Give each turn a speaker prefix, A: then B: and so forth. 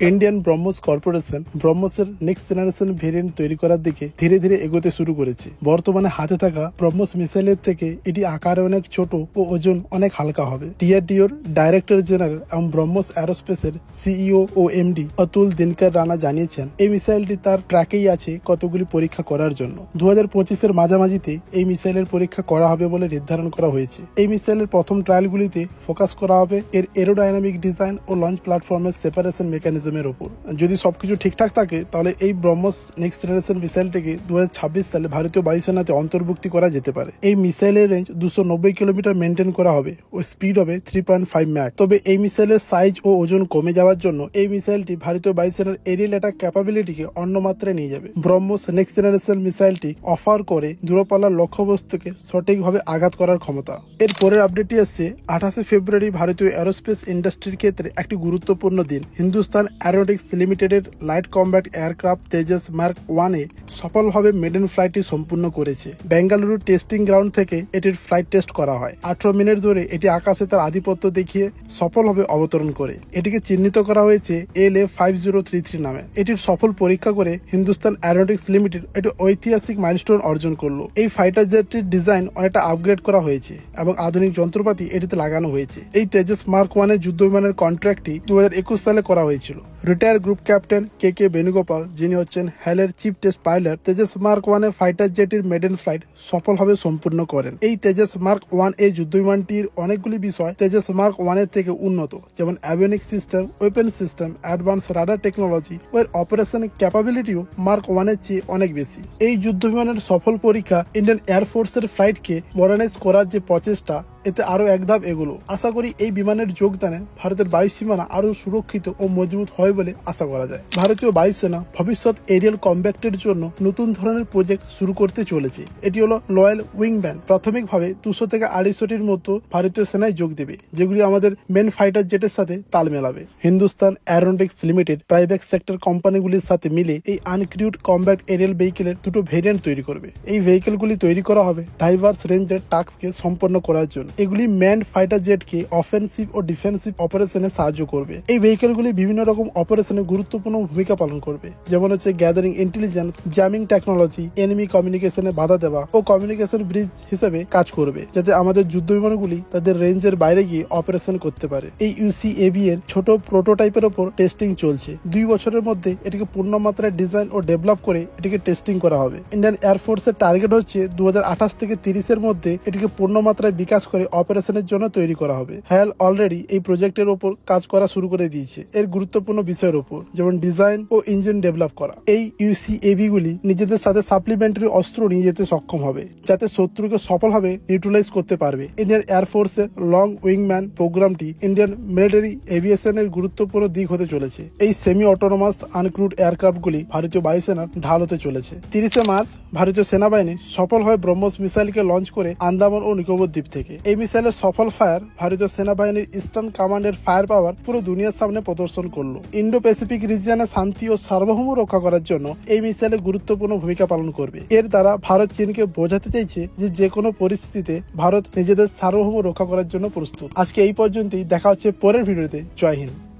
A: Indian BrahMos corporation ব্রহ্মোসের next generation variant তৈরি করার দিকে ধীরে ধীরে এগোতে শুরু করেছে। বর্তমানে হাতে থাকা ব্রহ্মোস মিসাইলের থেকে এটি আকারে অনেক ছোট ও ওজন অনেক হালকা হবে। DRDOর ডাইরেক্টর জেনারেল এবং ব্রহ্মোস অ্যারোস্পেসের CEO ও MD অতুল দিনকর রানা জানিয়েছেন, এই মিসাইলটি তার ট্র্যাকেই আছে কতগুলি পরীক্ষা করার জন্য। 2025-এর মাঝামাঝিতে এই মিসাইলের পরীক্ষা করা হবে বলে নির্ধারণ করা হয়েছে। এই মিসাইলের প্রথম ট্রায়ালগুলিতে ফোকাস করা হবে এর এরোডাইনামিক ডিজাইন ও লঞ্চ প্ল্যাটফর্মের সেপারেশন মেকানিজমের উপর। যদি সবকিছু ঠিকঠাক থাকে তাহলে এই ব্রহ্মোস নেক্সট জেনারেশন মিসাইলটিকে 2026 সালে ভারতীয় বায়ুসেনাতে অন্তর্ভুক্তি করা যেতে পারে। এই মিসাইলের রেঞ্জ 290 কিলোমিটার মেনটেন করা হবে ও স্পিড হবে 3.5 ম্যাক। তবে এই মিসাইলের সাইজ ও ওজন কমে যাওয়ার জন্য এই মিসাইলটি ভারতীয় বায়ুসেনার এরিয়াল অ্যাটাক ক্যাপাবিলিটিকে অন্য মাত্রায় নিয়ে যাবে। ব্রহ্মোস নেক্সট জেনারেশন মিসাইলটি অফার করে দূরপাল্লার লক্ষ্যবস্তুকে সঠিকভাবে আঘাত করার ক্ষমতা। এর পরের আপডেটটি আসছে 28 ফেব্রুয়ারি ভারতীয় এরোস্পেস ইন্ডাস্ট্রির ক্ষেত্রে একটি গুরুত্বপূর্ণ দিন। হিন্দুস্তান অ্যারোনটিক্স লিমিটেডের light combat aircraft Tejas mark 1 সফলভাবে মেডেন ফ্লাইটটি সম্পূর্ণ করেছে। বেঙ্গালুরু টেস্টিং গ্রাউন্ড থেকে এটির ফ্লাইট টেস্ট করা হয়। 18 মিনিট ধরে এটি আকাশে তার আধিপত্য দেখিয়ে সফলভাবে অবতরণ করে। এটিকে চিহ্নিত করা হয়েছে LA5033 নামে। এটির সফল পরীক্ষা করে হিন্দুস্তান অ্যারোনটিক্স লিমিটেড একটি ঐতিহাসিক মাইলস্টোন অর্জন করলো। এই ফাইটার জেটটির ডিজাইন অনেকটা আপগ্রেড করা হয়েছে এবং আধুনিক যন্ত্রপাতি এটিতে লাগানো হয়েছে। এই তেজস মার্ক 1 যুদ্ধ বিমানের কন্ট্রাক্টটি 2021 সালে করা হয়েছিল। Retire group captain KK Venugopal, যিনি হচ্ছেন হেলের chief test pilot, Tejas mark 1 fighter জেটটির মেডেন ফ্লাইট সফলভাবে সম্পূর্ণ করেন। এই তেজস মার্ক 1 যুদ্ধ বিমানটির অনেকগুলি বিষয় তেজস মার্ক 1 থেকে উন্নত, যেমন avionic system, weapon system, advance radar technology ও এর অপারেশন ক্যাপাবিলিটিও মার্ক 1 চেয়ে অনেক বেশি। এই যুদ্ধ বিমানের সফল পরীক্ষা ইন্ডিয়ান এয়ারফোর্সের ফ্লাইটকে মডার্নাইজ করার যে প্রচেষ্টা, এতে আরো এক ধাপ এগুলো। আশা করি এই বিমানের যোগদানে ভারতের বায়ুসীমানা আরো সুরক্ষিত ও মজবুত হয় বলে আশা করা যায়। ভারতীয় বায়ুসেনা ভবিষ্যৎ এরিয়াল কম্ব্যাক্টের জন্য নতুন ধরনের প্রজেক্ট শুরু করতে চলেছে। এটি হলো লয়াল উইংম্যান। প্রাথমিকভাবে 200 থেকে 250টির মতো ভারতীয় সেনায় যোগ দেবে, যেগুলি আমাদের মেন ফাইটার জেটের সাথে তাল মেলাবে। Hindustan aeronautics limited private sector কোম্পানিগুলির সাথে মিলে এই আনক্রিউড কম্ব্যাক্ট এরিয়াল ভেহিকেলের দুটো ভেরিয়েন্ট তৈরি করবে। এই ভেহিকেলগুলি তৈরি করা হবে ডাইভার্স রেঞ্জের টাস্ককে সম্পন্ন করার জন্য। এগুলি ম্যান্ড ফাইটার জেটকে অফেন্সিভ ও ডিফেন্সিভ অপারেশনে সাহায্য করবে। এই ভেহিকেলগুলি বিভিন্ন রকম অপারেশনে গুরুত্বপূর্ণ ভূমিকা পালন করবে, যেমন হচ্ছে gathering intelligence, jamming technology, enemy কমিউনিকেশনে বাধা দেওয়া ও কমিউনিকেশন ব্রিজ হিসেবে কাজ করবে, যাতে আমাদের যুদ্ধ বিমানগুলি তাদের রেঞ্জের বাইরে গিয়ে অপারেশন করতে পারে। এই UCAV এর ছোট প্রোটোটাইপের ওপর টেস্টিং চলছে। 2 বছরের মধ্যে এটিকে পূর্ণমাত্রায় ডিজাইন ও ডেভেলপ করে এটিকে টেস্টিং করা হবে। ইন্ডিয়ান এয়ারফোর্সের টার্গেট হচ্ছে 2028 থেকে 30-এর মধ্যে এটিকে পূর্ণমাত্রায় বিকাশ করে অপারেশনের জন্য তৈরি করা হবে। হ্যাল অলরেডি এই প্রজেক্টের উপর কাজ করা শুরু করে দিয়েছে, এর গুরুত্বপূর্ণ বিষয়ের উপর, যেমন ডিজাইন ও ইঞ্জিন ডেভেলপ করা। এই UCAV গুলি নিজেদের সাথে সাপ্লিমেন্টারি অস্ত্র নিয়ে যেতে সক্ষম হবে, যাতে শত্রুকে সফলভাবে নিউট্রালাইজ করতে পারবে। ইন্ডিয়ান এয়ারফোর্সের লং উইংম্যান প্রোগ্রামটি ইন্ডিয়ান মিলিটারি এভিয়েশনের গুরুত্বপূর্ণ দিক হতে চলেছে। এই সেমি অটোনোমাস আনক্রুড এয়ারক্রাফটগুলি ভারতীয় বায়ুসেনার ঢাল হতে চলেছে। 30 মার্চ ভারতীয় সেনাবাহিনী সফলভাবে ব্রহ্মোস মিসাইলকে লঞ্চ করে আন্দামান ও নিকোবর দ্বীপ থেকে। এই মিসাইলের সফল ফায়ার ভারতীয় সেনাবাহিনীর ইস্টার্ন কমান্ডের ফায়ার পাওয়ার পুরো দুনিয়ার সামনে প্রদর্শন করলো। ইন্ডো প্যাসিফিক রিজিয়নে শান্তি ও সার্বভৌম রক্ষা করার জন্য এই মিসাইলে গুরুত্বপূর্ণ ভূমিকা পালন করবে। এর দ্বারা ভারত চীনকে বোঝাতে চাইছে যে কোনো পরিস্থিতিতে ভারত নিজেদের সার্বভৌম রক্ষা করার জন্য প্রস্তুত। আজকে এই পর্যন্তই, দেখা হচ্ছে পরের ভিডিওতে। জয় হিন্দ।